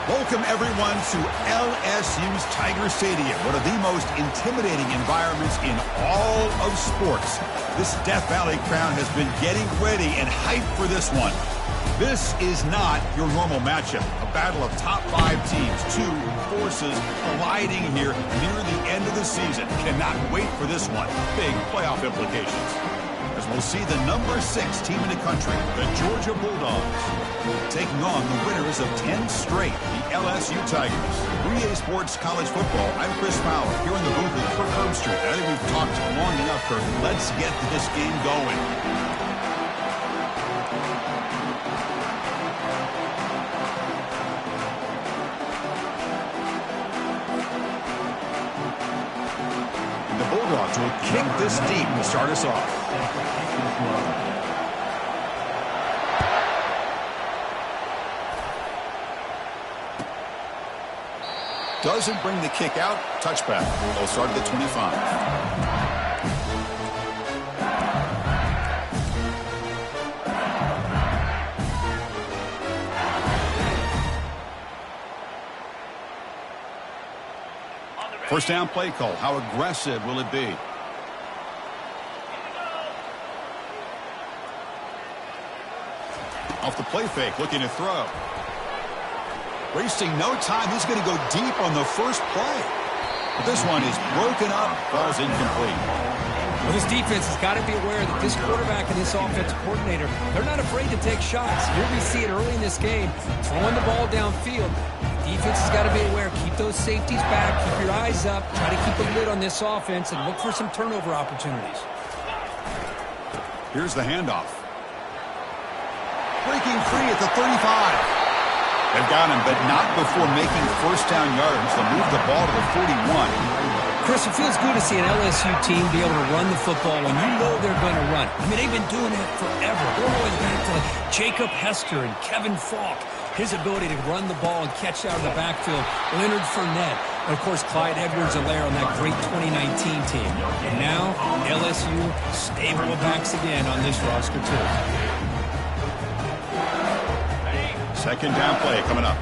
Welcome, everyone, to LSU's Tiger Stadium, one of the most intimidating environments in all of sports. This Death Valley crowd has been getting ready and hyped for this one. This is not your normal matchup, a battle of top 5 teams, 2 forces colliding here near the end of the season. Cannot wait for this one. Big playoff implications. As we'll see the number 6 team in the country, the Georgia Bulldogs, taking on the winners of 10 straight, the LSU Tigers. 3A Sports College Football, I'm Chris Fowler, here in the booth with Kirk Herbstreit. I think we've talked long enough, Kirk. Let's get this game going. And the Bulldogs will kick this deep to start us off. Doesn't bring the kick out. Touchback. They'll start at the 25. First down play call. How aggressive will it be? Off the play fake, looking to throw. Wasting no time, he's going to go deep on the first play. But this one is broken up, falls incomplete. Well, this defense has got to be aware that this quarterback and this offensive coordinator, they're not afraid to take shots. Here we see it early in this game, throwing the ball downfield. The defense has got to be aware. Keep those safeties back, keep your eyes up, try to keep a lid on this offense, and look for some turnover opportunities. Here's the handoff. Breaking free at the 35. They've got him, but not before making first down yards. They'll move the ball to the 41. Chris, it feels good to see an LSU team be able to run the football when you know they're going to run. I mean, they've been doing that forever. All the way back to Jacob Hester and Kevin Falk. His ability to run the ball and catch out of the backfield. Leonard Fournette. And, of course, Clyde Edwards-Helaire on that great 2019 team. And now, LSU stable of backs again on this roster, too. Second down play coming up.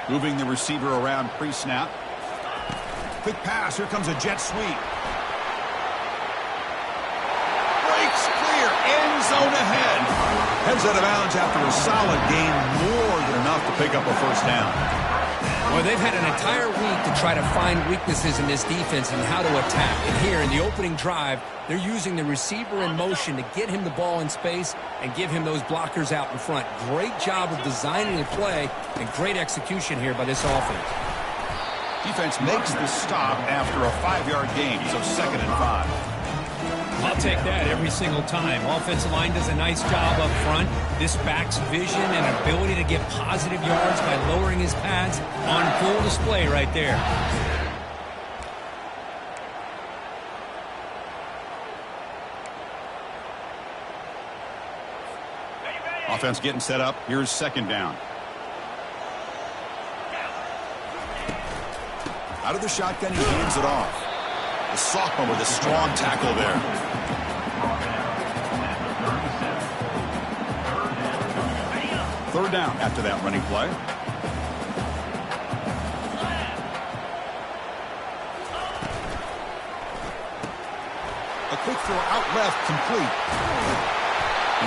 Moving the receiver around pre-snap. Quick pass. Here comes a jet sweep. Breaks clear. End zone ahead. Heads out of bounds after a solid gain. More than enough to pick up a first down. Well, they've had an entire week to try to find weaknesses in this defense and how to attack. And here in the opening drive, they're using the receiver in motion to get him the ball in space and give him those blockers out in front. Great job of designing the play and great execution here by this offense. Defense makes the stop after a 5-yard gain, so 2nd and 5. I'll take that every single time. Offensive line does a nice job up front. This back's vision and ability to get positive yards by lowering his pads on full display right there. Offense getting set up. Here's second down. Out of the shotgun, he hands it off. The sophomore with a strong tackle there. Third down after that running play. A quick throw out left, complete.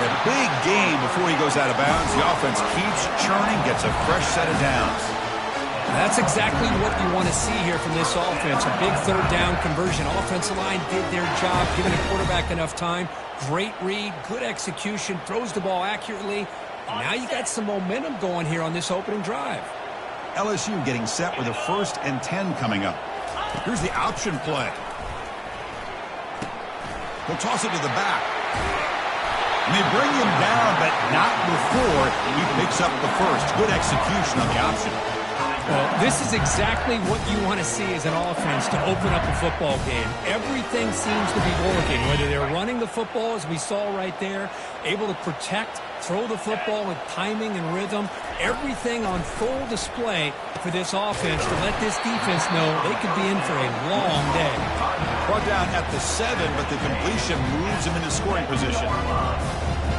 And a big gain before he goes out of bounds. The offense keeps churning, gets a fresh set of downs. That's exactly what you want to see here from this offense. A big third down conversion. Offensive line did their job, giving the quarterback enough time. Great read, good execution, throws the ball accurately. And now you got some momentum going here on this opening drive. LSU getting set with a 1st and 10 coming up. Here's the option play. He'll toss it to the back. And they bring him down, but not before he picks up the first. Good execution on the option. Well, this is exactly what you want to see as an offense to open up a football game. Everything seems to be working, whether they're running the football, as we saw right there, able to protect, throw the football with timing and rhythm. Everything on full display for this offense to let this defense know they could be in for a long day. Brought down at the 7, but the completion moves him into scoring position.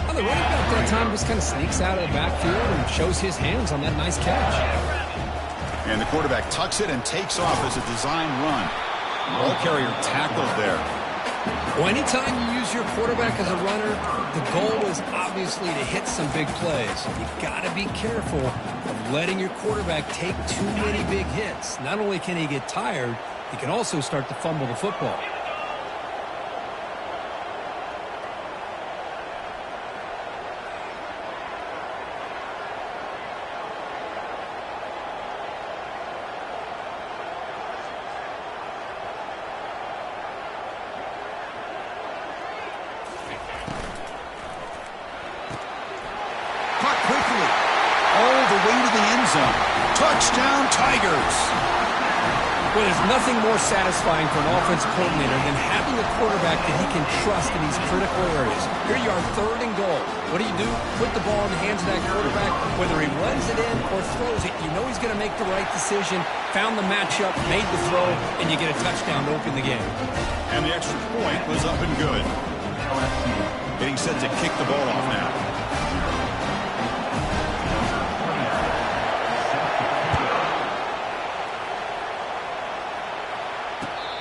On the running back that time just kind of sneaks out of the backfield and shows his hands on that nice catch. And the quarterback tucks it and takes off as a design run. Ball carrier tackled there. Well, anytime you use your quarterback as a runner, the goal is obviously to hit some big plays. You've got to be careful of letting your quarterback take too many big hits. Not only can he get tired, he can also start to fumble the football. Touchdown, Tigers! Well, there's nothing more satisfying for an offensive coordinator than having a quarterback that he can trust in these critical areas. Here you are, 3rd and goal. What do? Put the ball in the hands of that quarterback. Whether he runs it in or throws it, you know he's going to make the right decision. Found the matchup, made the throw, and you get a touchdown to open the game. And the extra point was up and good. Getting set to kick the ball off now.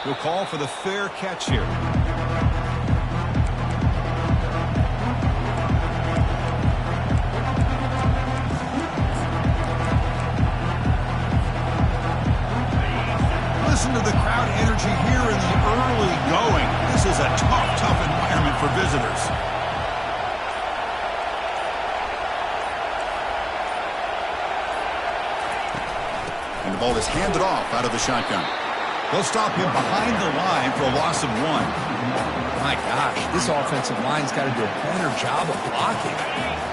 We'll call for the fair catch here. Listen to the crowd energy here in the early going. This is a tough environment for visitors. And the ball is handed off out of the shotgun. They'll stop him behind the line for a loss of 1. My gosh, this offensive line's got to do a better job of blocking.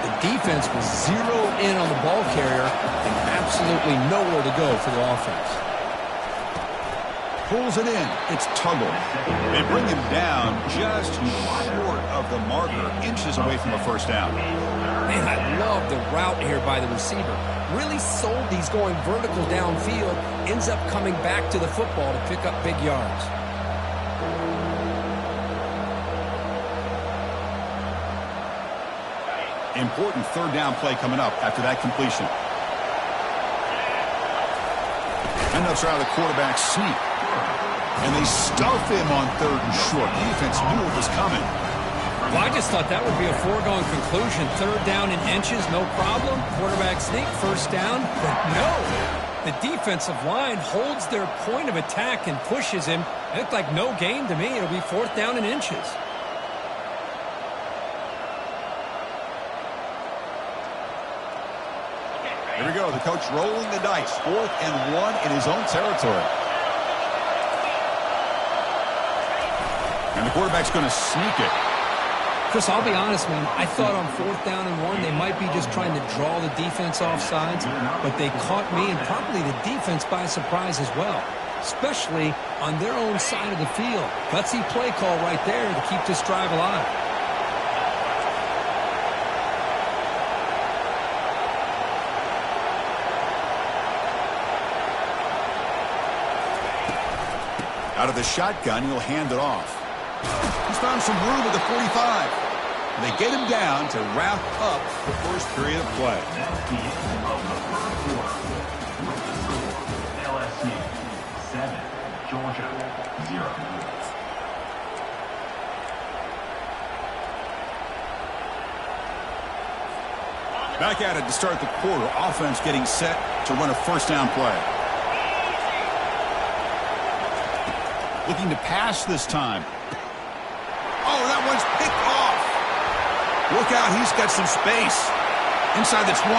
The defense will zero in on the ball carrier and absolutely nowhere to go for the offense. Pulls it in. It's Tuggle. They bring him down just short of the marker, inches away from a first down. Man, I love the route here by the receiver. Really sold these going vertical downfield. Ends up coming back to the football to pick up big yards. Important 3rd down play coming up after that completion. Ends up out of the quarterback sneak. And they stuff him on 3rd and short. Defense knew it was coming. Well, I just thought that would be a foregone conclusion. 3rd down in inches, no problem. Quarterback sneak, 1st down. But no, the defensive line holds their point of attack and pushes him. It looked like no gain to me. It'll be 4th down in inches. Here we go. The coach rolling the dice. 4th and 1 in his own territory. And the quarterback's going to sneak it. Chris, I'll be honest, man. I thought on 4th down and 1, they might be just trying to draw the defense off sides, but they caught me and probably the defense by surprise as well, especially on their own side of the field. Gutsy play call right there to keep this drive alive. Out of the shotgun, he'll hand it off. He's found some room at the 45. And they get him down to wrap up the first period of play. LSU 7, Georgia 0. Back at it to start the quarter. Offense getting set to run a 1st down play. Looking to pass this time. Oh, that one's picked off. Look out, he's got some space. Inside the 20.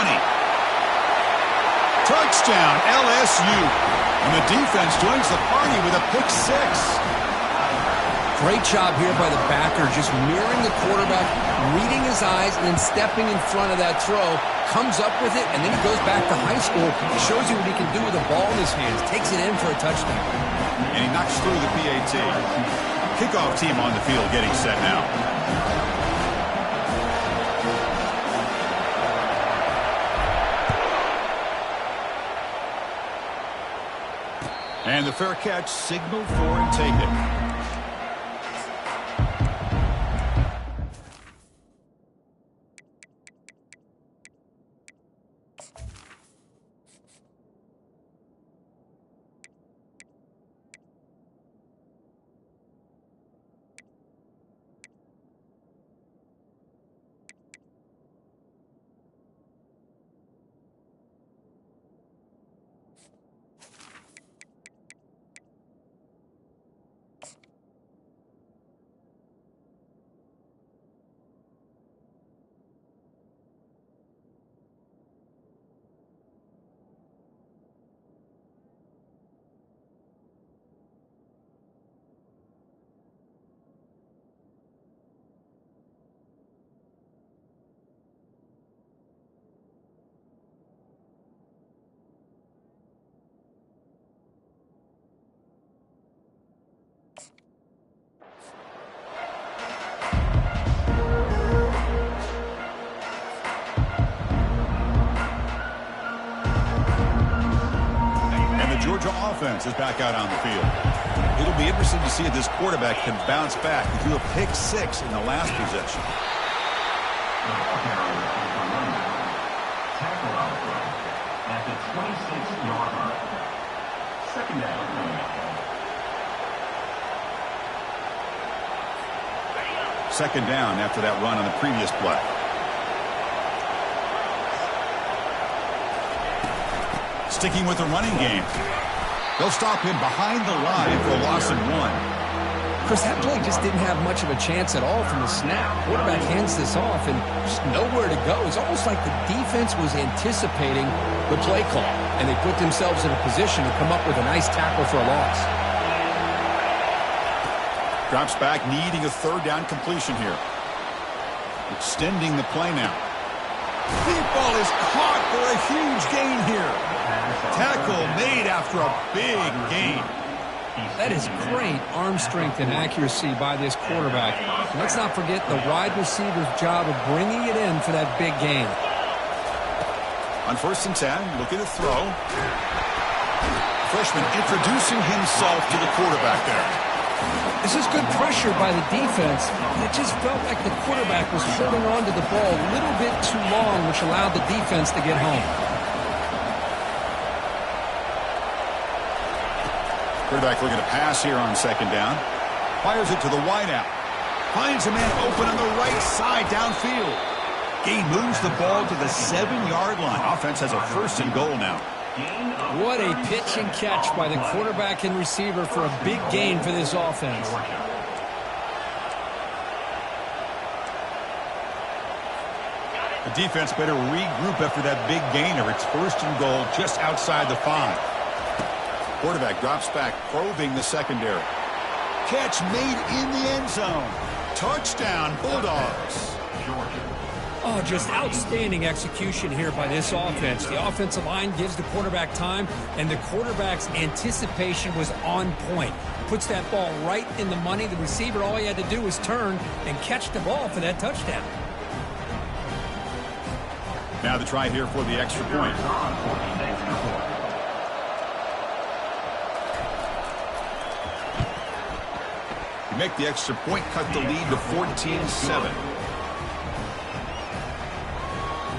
Touchdown, LSU. And the defense joins the party with a pick 6. Great job here by the backer, just mirroring the quarterback, reading his eyes, and then stepping in front of that throw. Comes up with it, and then he goes back to high school. He shows you what he can do with the ball in his hands. Takes it in for a touchdown. And he knocks through the PAT. Kickoff team on the field getting set now. And the fair catch signaled for and taken. offense is back out on the field. It'll be interesting to see if this quarterback can bounce back. He threw a pick 6 in the last possession. Tackle at the 26-yard line. Second down. Second down after that run on the previous play. Sticking with the running game. They'll stop him behind the line for a loss of 1. Chris, that play just didn't have much of a chance at all from the snap. Quarterback hands this off and just nowhere to go. It's almost like the defense was anticipating the play call, and they put themselves in a position to come up with a nice tackle for a loss. Drops back, needing a third down completion here. Extending the play now. Deep ball is caught for a huge gain here. Tackle made after a big gain. That is great arm strength and accuracy by this quarterback. Let's not forget the wide receiver's job of bringing it in for that big gain. On 1st and 10, looking to throw. Freshman introducing himself to the quarterback there. This is good pressure by the defense. It just felt like the quarterback was holding on to the ball a little bit too long, which allowed the defense to get home. Quarterback looking to pass here on 2nd down. Fires it to the wideout. Finds a man open on the right side downfield. Gain moves the ball to the 7-yard line. Offense has a 1st and goal now. What a pitch and catch by the quarterback and receiver for a big gain for this offense. The defense better regroup after that big gainer. It's 1st and goal just outside the 5. Quarterback drops back, probing the secondary. Catch made in the end zone. Touchdown, Bulldogs. Oh, just outstanding execution here by this offense. The offensive line gives the quarterback time, and the quarterback's anticipation was on point. Puts that ball right in the money. The receiver, all he had to do was turn and catch the ball for that touchdown. Now the try here for the extra point. You make the extra point, cut the lead to 14-7.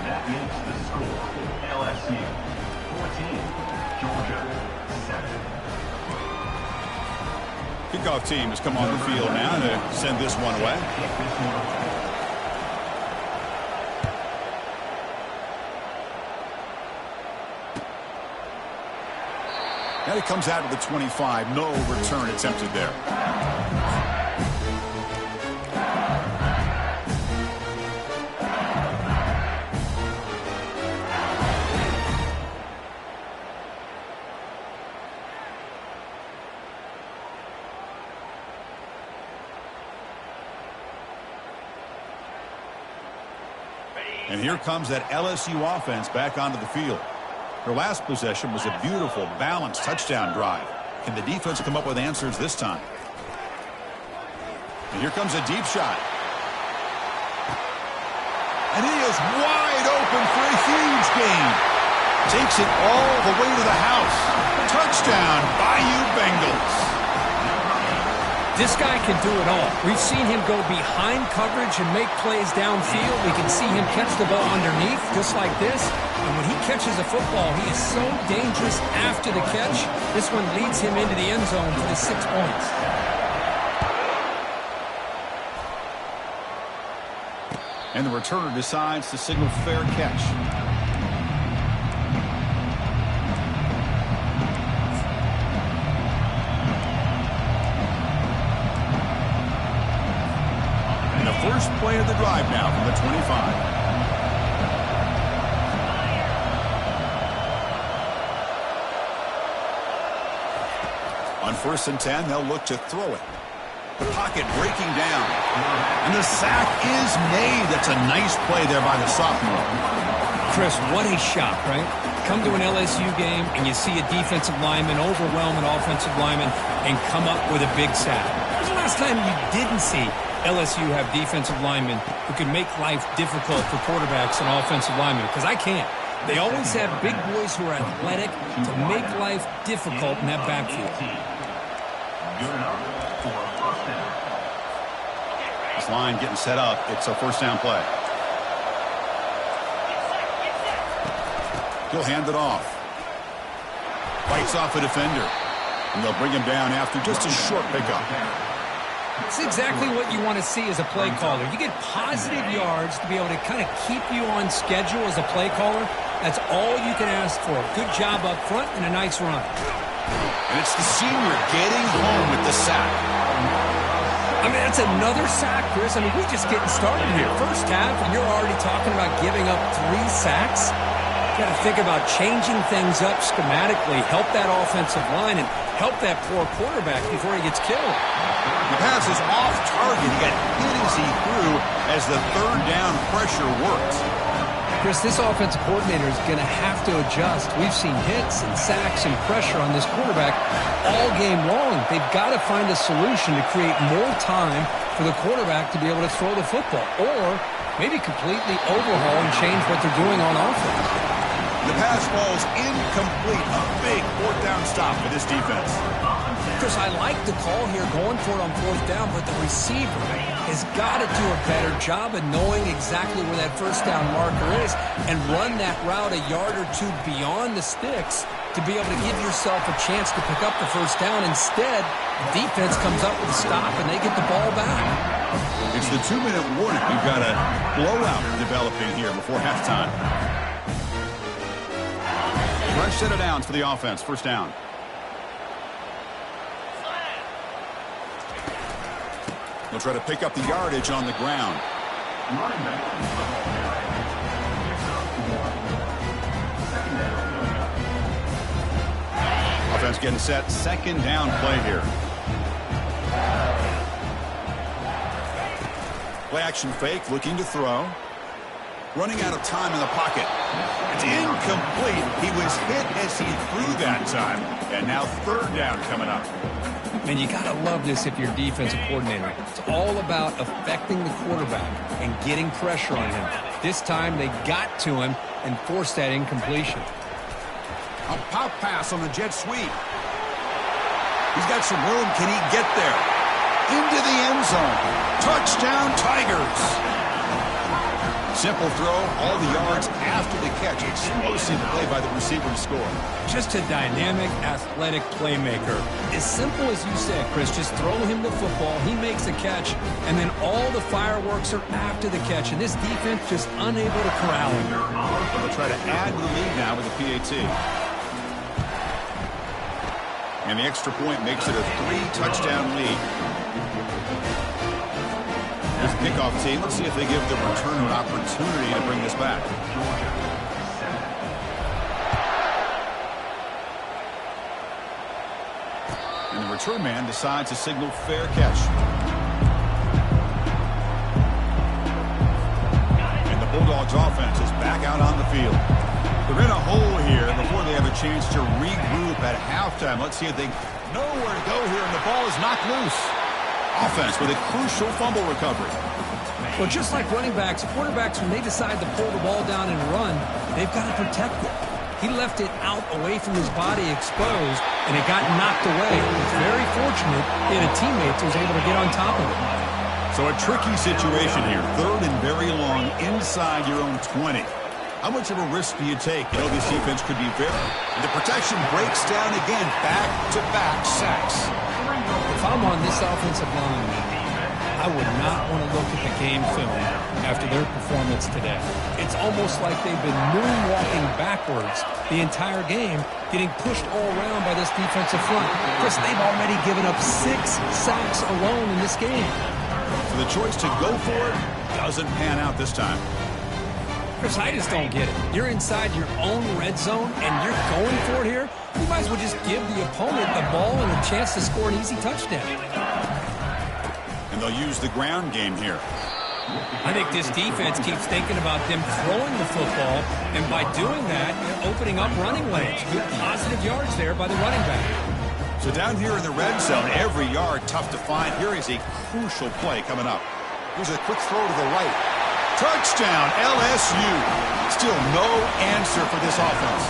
That makes the score LSU 14, Georgia 7. Kickoff team has come on the field now to send this one away. Now he comes out to the 25. No return attempted there. And here comes that LSU offense back onto the field. Their last possession was a beautiful, balanced touchdown drive. Can the defense come up with answers this time? And here comes a deep shot. And he is wide open for a huge gain. Takes it all the way to the house. Touchdown, Bayou Bengals. This guy can do it all. We've seen him go behind coverage and make plays downfield. We can see him catch the ball underneath, just like this. And when he catches a football, he is so dangerous after the catch. This one leads him into the end zone for the 6 points. And the returner decides to signal fair catch. First play of the drive now from the 25. On 1st and 10, they'll look to throw it. The pocket breaking down. And the sack is made. That's a nice play there by the sophomore. Chris, what a shot, right? Come to an LSU game and you see a defensive lineman overwhelm an offensive lineman and come up with a big sack. When was the last time you didn't see LSU have defensive linemen who can make life difficult for quarterbacks and offensive linemen? Because I can't. They always have big boys who are athletic to make life difficult in that backfield. Good enough for a first down. This line getting set up. It's a first down play. He'll hand it off. Fights off a defender. And they'll bring him down after just a short pickup. It's exactly what you want to see as a play caller. You get positive yards to be able to kind of keep you on schedule as a play caller. That's all you can ask for. Good job up front and a nice run. And it's the senior getting home with the sack. I mean, that's another sack, Chris. I mean, we're just getting started here. First half, and you're already talking about giving up 3 sacks. Got to think about changing things up schematically, help that offensive line, and help that poor quarterback before he gets killed. The pass is off target. He got hit as he threw as the third down pressure worked. Chris, this offensive coordinator is going to have to adjust. We've seen hits and sacks and pressure on this quarterback all game long. They've got to find a solution to create more time for the quarterback to be able to throw the football, or maybe completely overhaul and change what they're doing on offense. The pass falls incomplete. A big fourth down stop for this defense. Chris, I like the call here going for it on fourth down, but the receiver has got to do a better job of knowing exactly where that first down marker is and run that route a yard or two beyond the sticks to be able to give yourself a chance to pick up the first down. Instead, the defense comes up with a stop and they get the ball back. It's the 2-minute warning. We've got a blowout developing here before halftime. Fresh set of downs for the offense. First down. They'll try to pick up the yardage on the ground. Running back. Offense getting set. Second down play here. Play action fake, looking to throw. Running out of time in the pocket. It's incomplete. He was hit as he threw that time. And now third down coming up. Man, you got to love this if you're defensive coordinator. It's all about affecting the quarterback and getting pressure on him. This time they got to him and forced that incompletion. A pop pass on the jet sweep. He's got some room. Can he get there? Into the end zone. Touchdown, Tigers. Simple throw, all the yards after the catch. Explosive play by the receiver to score. Just a dynamic, athletic playmaker. As simple as you said, Chris, just throw him the football, he makes a catch, and then all the fireworks are after the catch, and this defense just unable to corral him. They'll try to add to the lead now with a PAT. And the extra point makes it a 3-touchdown lead. Here's the kickoff team. Let's see if they give the returner an opportunity to bring this back. And the return man decides to signal fair catch. And the Bulldogs offense is back out on the field. They're in a hole here before they have a chance to regroup at halftime. Let's see if they know where to go here, and the ball is knocked loose. Offense with a crucial fumble recovery. Well, just like running backs, quarterbacks, when they decide to pull the ball down and run, they've got to protect it. He left it out away from his body exposed, and it got knocked away. It's very fortunate he had a teammate who was able to get on top of it. So a tricky situation here. Third and very long inside your own 20. How much of a risk do you take? You know, this defense could be very... And the protection breaks down again. Back-to-back sacks. If I'm on this offensive line, I would not want to look at the game film after their performance today. It's almost like they've been moonwalking backwards the entire game, getting pushed all around by this defensive front. Chris, they've already given up 6 sacks alone in this game. So the choice to go for it doesn't pan out this time. Chris, I just don't get it. You're inside your own red zone, and you're going for it here? You might as well just give the opponent the ball and a chance to score an easy touchdown. And they'll use the ground game here. I think this defense keeps thinking about them throwing the football, and by doing that, you're opening up running lanes. Good positive yards there by the running back. So down here in the red zone, every yard tough to find. Here is a crucial play coming up. Here's a quick throw to the right. Touchdown, LSU. Still no answer for this offense.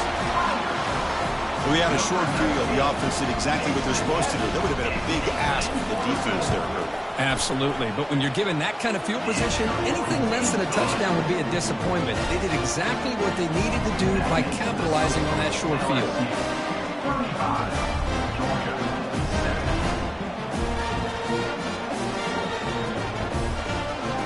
We had a short field. The offense did exactly what they're supposed to do. That would have been a big ask for the defense there, Kurt. Absolutely. But when you're given that kind of field position, anything less than a touchdown would be a disappointment. They did exactly what they needed to do by capitalizing on that short field.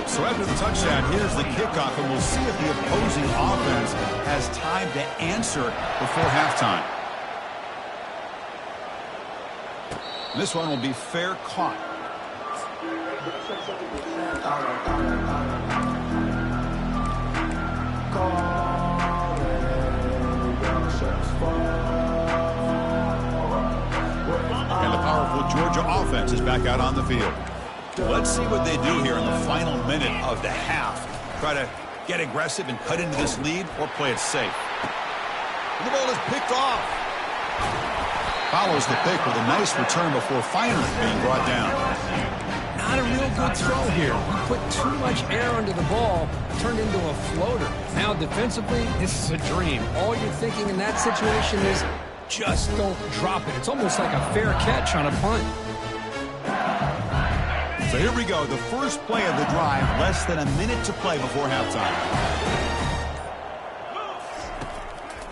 So after the touchdown, here's the kickoff, and we'll see if the opposing offense has time to answer before halftime. This one will be fair caught. And the powerful Georgia offense is back out on the field. Let's see what they do here in the final minute of the half. Try to get aggressive and cut into this lead, or play it safe. And the ball is picked off. Follows the pick with a nice return before finally being brought down. Not a real good throw here. You put too much air under the ball, turned into a floater. Now defensively, this is a dream. All you're thinking in that situation is just don't drop it. It's almost like a fair catch on a punt. So here we go, the first play of the drive, less than a minute to play before halftime.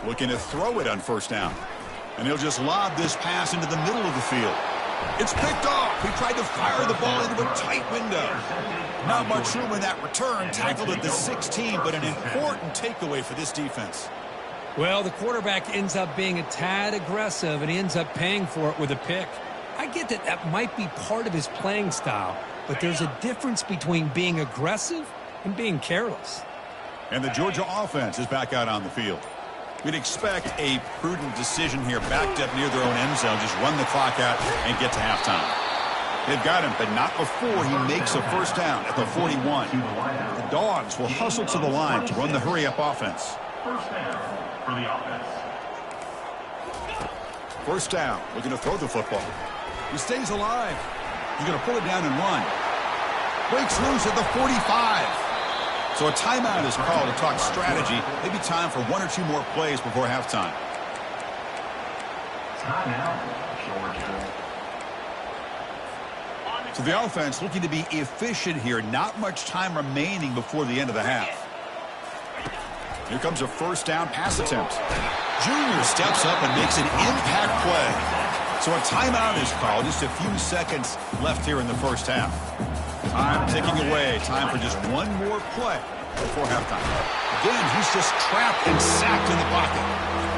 Looking to throw it on first down. And he'll just lob this pass into the middle of the field. It's picked off. He tried to fire the ball into a tight window. Not much room in that return. Tackled at the 16, but an important takeaway for this defense. Well, the quarterback ends up being a tad aggressive, and he ends up paying for it with a pick. I get that that might be part of his playing style, but there's a difference between being aggressive and being careless. And the Georgia offense is back out on the field. We'd expect a prudent decision here, backed up near their own end zone. Just run the clock out and get to halftime. They've got him, but not before he makes a first down at the 41. The Dogs will hustle to the line to run the hurry-up offense. First down for the offense. First down, looking to throw the football. He stays alive. He's going to pull it down and run. Breaks loose at the 45. So a timeout is called to talk strategy. Maybe time for one or two more plays before halftime. Timeout, Georgia. So the offense looking to be efficient here. Not much time remaining before the end of the half. Here comes a first down pass attempt. Junior steps up and makes an impact play. So a timeout is called. Just a few seconds left here in the first half. Time ticking away. Time for just one more play before halftime. Again, he's just trapped and sacked in the pocket.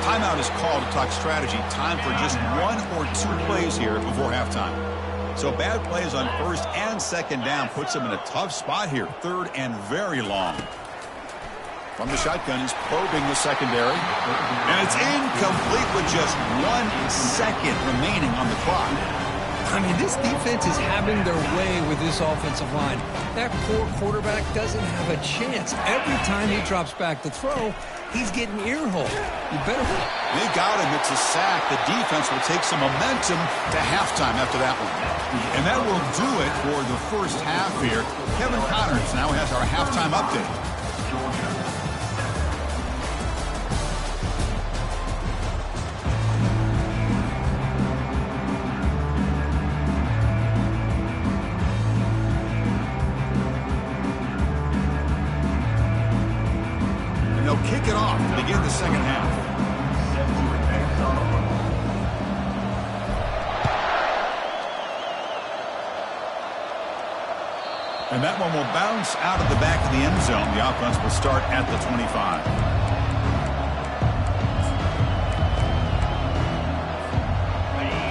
Timeout is called to talk strategy. Time for just one or two plays here before halftime. So bad plays on first and second down puts him in a tough spot here. Third and very long. From the shotgun, he's probing the secondary. And it's incomplete with just 1 second remaining on the clock. I mean, this defense is having their way with this offensive line. That poor quarterback doesn't have a chance. Every time he drops back to throw, he's getting earholed. You better hope. They got him. It's a sack. The defense will take some momentum to halftime after that one. And that will do it for the first half here. Kevin Connors now has our halftime update. Kick it off to begin the second half. And that one will bounce out of the back of the end zone. The offense will start at the 25.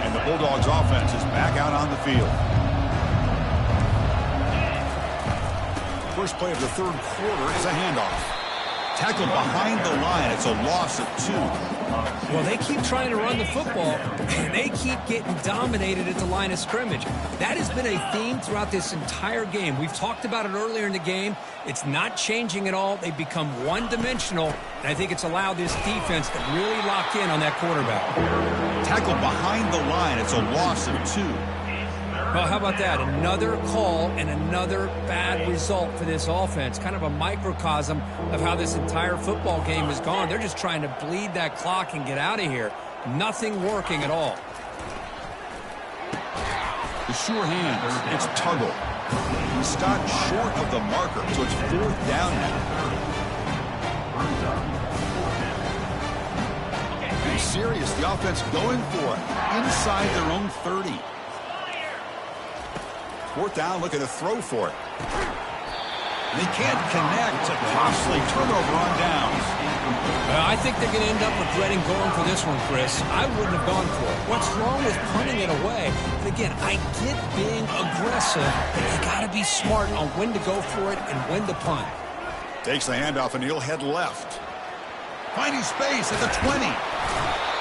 And the Bulldogs offense is back out on the field. First play of the third quarter is a handoff. Tackled behind the line. It's a loss of 2. Well, they keep trying to run the football, and they keep getting dominated at the line of scrimmage. That has been a theme throughout this entire game. We've talked about it earlier in the game. It's not changing at all. They've become one-dimensional, and I think it's allowed this defense to really lock in on that quarterback. Tackled behind the line. It's a loss of 2. Well, how about that? Another call and another bad result for this offense. Kind of a microcosm of how this entire football game has gone. They're just trying to bleed that clock and get out of here. Nothing working at all. The sure hands. It's Tuggle. He stopped short of the marker, so it's 4th down now. Be serious. The offense going for it inside their own 30. 4th down, looking to throw for it. They can't connect. A costly turnover on downs. I think they're going to end up regretting going for this one, Chris. I wouldn't have gone for it. What's wrong with punting it away? And again, I get being aggressive, but you got to be smart on when to go for it and when to punt. Takes the handoff, and he'll head left. Finding space at the 20.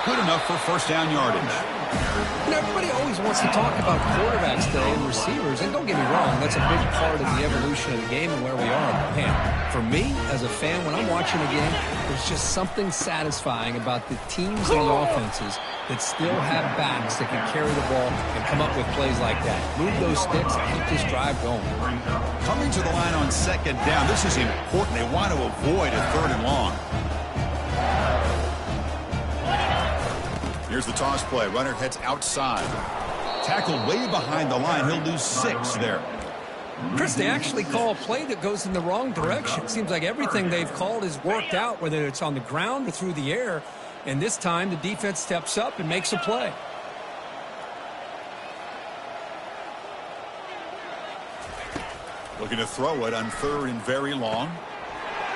Good enough for 1st down yardage. And everybody always wants to talk about quarterbacks today and receivers, and don't get me wrong, that's a big part of the evolution of the game and where we are. Man, for me, as a fan, when I'm watching a game, there's just something satisfying about the teams and the offenses that still have backs that can carry the ball and come up with plays like that. Move those sticks and keep this drive going. Coming to the line on 2nd down, this is important. They want to avoid a 3rd and long. Here's the toss play. Runner heads outside. Tackle way behind the line. He'll lose 6 there. Chris, they actually call a play that goes in the wrong direction. Seems like everything they've called has worked out, whether it's on the ground or through the air. And this time, the defense steps up and makes a play. Looking to throw it on 3rd and very long.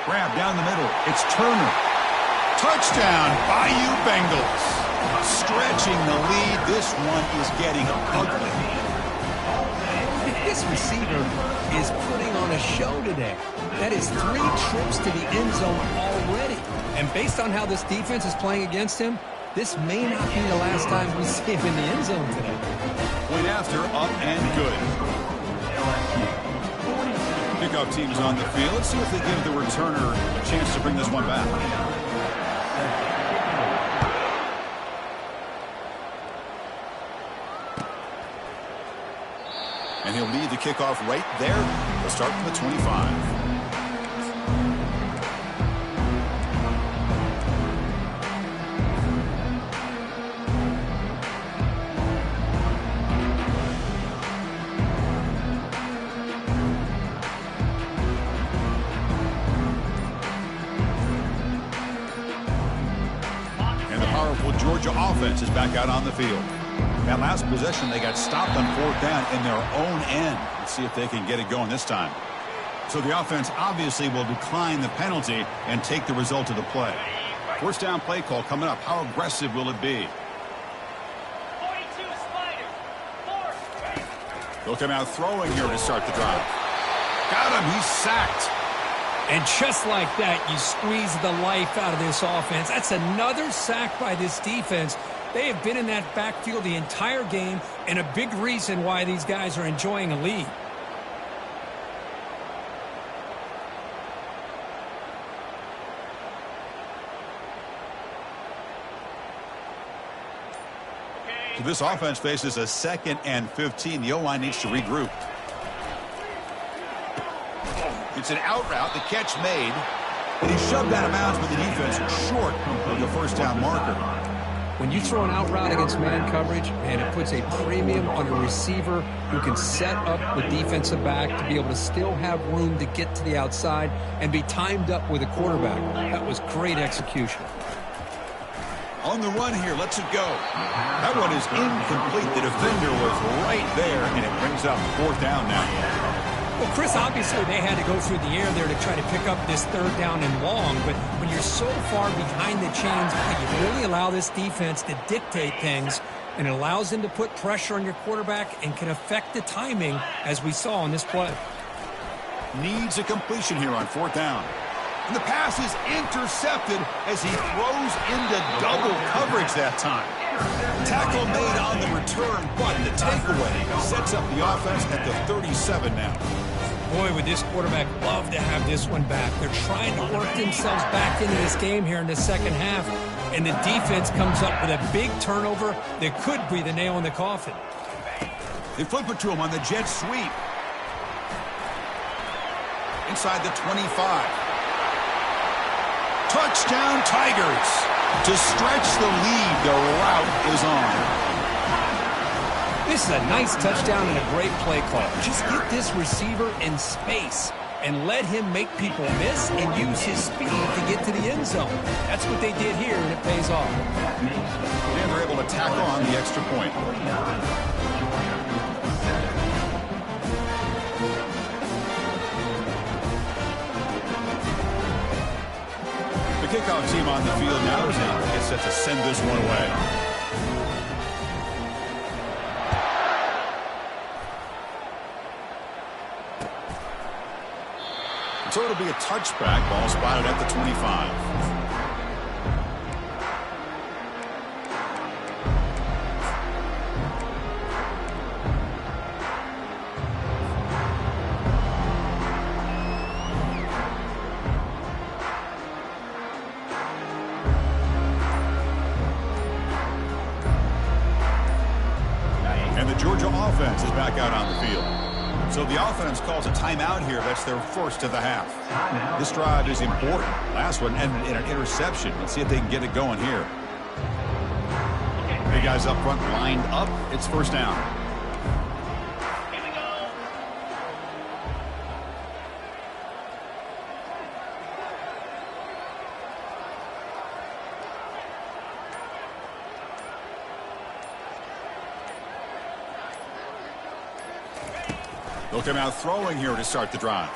Grab down the middle. It's Turner. Touchdown, Bayou Bengals. Stretching the lead. This one is getting ugly. This receiver is putting on a show today. That is 3 trips to the end zone already. And based on how this defense is playing against him, this may not be the last time we see him in the end zone today. Point after, up and good. Kickoff team's on the field. Let's see if they give the returner a chance to bring this one back. And he'll lead the kickoff right there. They'll start from the 25. And the powerful Georgia offense is back out on the field. That last possession, they got stopped on 4th down in their own end. Let's see if they can get it going this time. So the offense obviously will decline the penalty and take the result of the play. 1st down play call coming up. How aggressive will it be? They'll come out throwing here to start the drive. Got him. He's sacked. And just like that, you squeeze the life out of this offense. That's another sack by this defense. They have been in that backfield the entire game, and a big reason why these guys are enjoying a lead. So this offense faces a 2nd and 15. The O-line needs to regroup. It's an out route. The catch made. And he shoved out of bounds, but the defense short of the 1st down marker. When you throw an out route against man coverage, man, it puts a premium on a receiver who can set up the defensive back to be able to still have room to get to the outside and be timed up with a quarterback. That was great execution. On the run here, lets it go. That one is incomplete. The defender was right there, and it brings up 4th down now. Well, Chris, obviously they had to go through the air there to try to pick up this 3rd down and long, but when you're so far behind the chains, you really allow this defense to dictate things, and it allows them to put pressure on your quarterback and can affect the timing, as we saw on this play. Needs a completion here on 4th down. And the pass is intercepted as he throws into double coverage that time. Tackle made on the return, but the takeaway sets up the offense at the 37 now. Boy, would this quarterback love to have this one back. They're trying to work themselves back into this game here in the 2nd half, and the defense comes up with a big turnover that could be the nail in the coffin. They flip it to him on the jet sweep. Inside the 25. Touchdown, Tigers. To stretch the lead, the route is on. This is a nice touchdown and a great play call. Just get this receiver in space and let him make people miss and use his speed to get to the end zone. That's what they did here, and it pays off. And they're able to tack on the extra point. The kickoff team on the field now is gets set to send this one away. So it'll be a touchback. Ball spotted at the 25. And the Georgia offense is back out on the field. So the offense calls a timeout here. That's their first of the half. This drive is important. Last one ended in an interception. Let's see if they can get it going here. Big guys up front lined up. It's first down. Here we go. They'll come out throwing here to start the drive.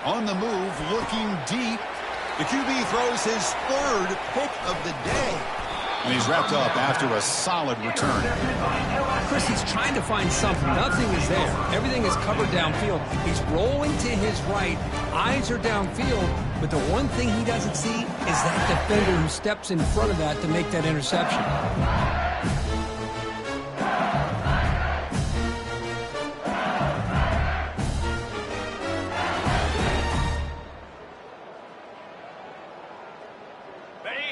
On the move, looking deep. The QB throws his third pick of the day. And he's wrapped up after a solid return. Chris, he's trying to find something. Nothing is there. Everything is covered downfield. He's rolling to his right. Eyes are downfield. But the one thing he doesn't see is that defender who steps in front of that to make that interception.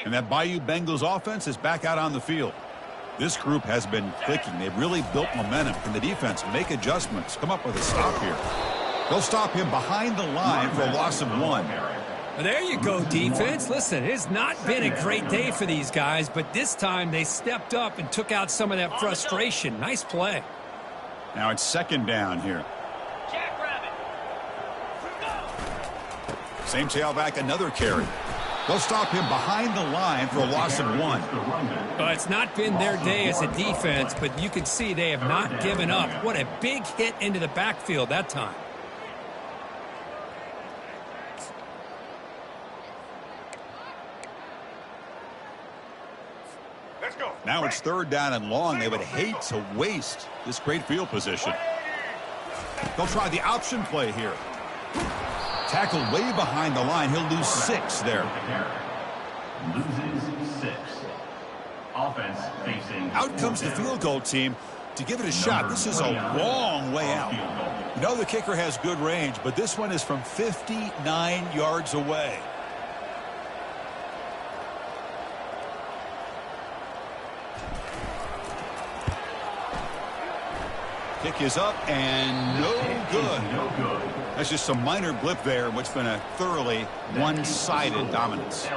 And that Bayou Bengals offense is back out on the field. This group has been clicking. They've really built momentum. Can the defense make adjustments? Come up with a stop here. They'll stop him behind the line for a loss of 1. Well, there you go, defense. Listen, it's not been a great day for these guys, but this time they stepped up and took out some of that frustration. Nice play. Now it's second down here. Same tailback, another carry. They'll stop him behind the line for a loss of 1. Well, it's not been their day as a defense, but you can see they have not given up. What a big hit into the backfield that time. Let's go. Now it's third down and long. They would hate to waste this great field position. They'll try the option play here. Tackled way behind the line. He'll lose 6 there. Loses 6. Offense facing. Out comes the field goal team to give it a shot. This is a long way out. You know the kicker has good range, but this one is from 59 yards away. Kick is up and no good. That's just some minor blip there in what's been a thoroughly one-sided dominance.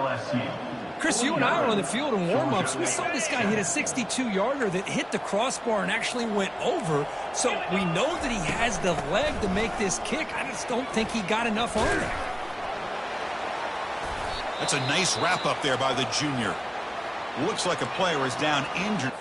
Chris, you and I were on the field in warm-ups. We saw this guy hit a 62-yarder that hit the crossbar and actually went over. So we know that he has the leg to make this kick. I just don't think he got enough on it. That's a nice wrap-up there by the junior. Looks like a player is down injured.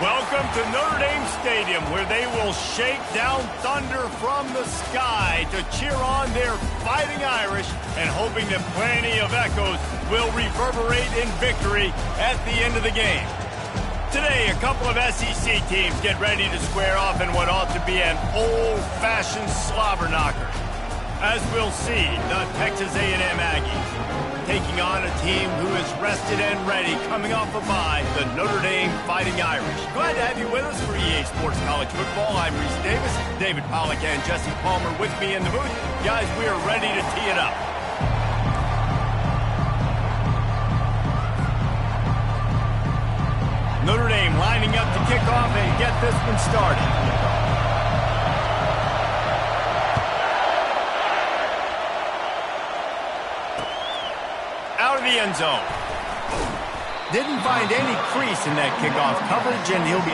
Welcome to Notre Dame Stadium, where they will shake down thunder from the sky to cheer on their Fighting Irish and hoping that plenty of echoes will reverberate in victory at the end of the game. Today, a couple of SEC teams get ready to square off in what ought to be an old-fashioned slobber knocker. As we'll see, the Texas A&M Aggies taking on a team who is rested and ready, coming off a bye, the Notre Dame Fighting Irish. Glad to have you with us for EA Sports College Football. I'm Reese Davis, David Pollack and Jesse Palmer with me in the booth. Guys, we are ready to tee it up. Notre Dame lining up to kick off and get this one started. Out of the end zone. Didn't find any crease in that kickoff coverage, and he'll be